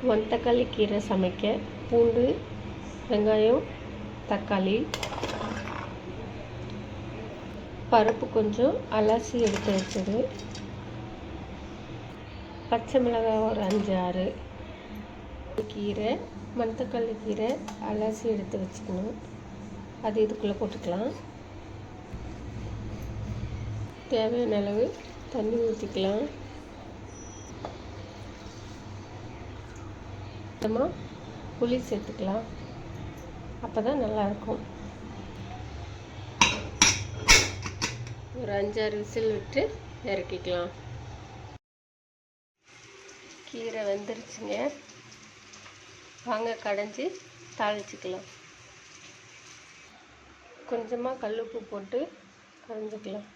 மணத்தக்காளி கீரை சமைக்க பூண்டு, வெங்காயம், தக்காளி, பருப்பு கொஞ்சம் அலசி எடுத்து வச்சது, பச்சை மிளகாய் ஒரு 5 6, கீரை மணத்தக்காளி கீரை அலசி எடுத்து வச்சுக்கணும். அது இதுக்குள்ளே போட்டுக்கலாம். தேவையான அளவு தண்ணி ஊற்றிக்கலாம். புளி சேர்த்துக்கலாம். அப்போ தான் நல்லாயிருக்கும். ஒரு 5 6 விசில் விட்டு இறக்கிக்கலாம். கீரை வெந்துருச்சுங்க. வாங்க கடைஞ்சி தாளிச்சிக்கலாம். கொஞ்சமாக கல்லுப்பு போட்டு கடைஞ்சிக்கலாம்.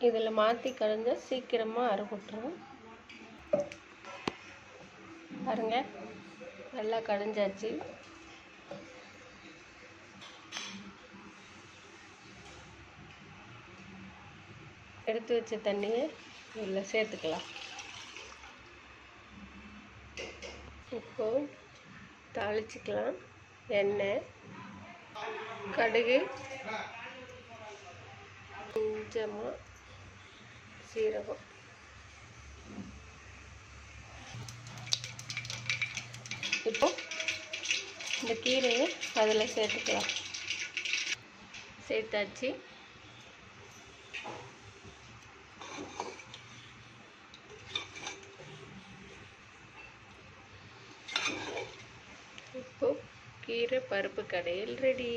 இதில் மாற்றி கடைஞ்சால் சீக்கிரமாக அரைப்பட்டுரும். பாருங்க, நல்லா கடைஞ்சாச்சு. எடுத்து வச்ச தண்ணியை இதில் சேர்த்துக்கலாம். இப்போ தாளிச்சிக்கலாம். எண்ணெய், கடுகு, கொஞ்சமாக சீரகம், இப்போ இந்த கீரையை அதில் சேர்த்துக்கலாம். சேர்த்தாச்சு. இப்போ கீரை பருப்பு கடையில் ரெடி.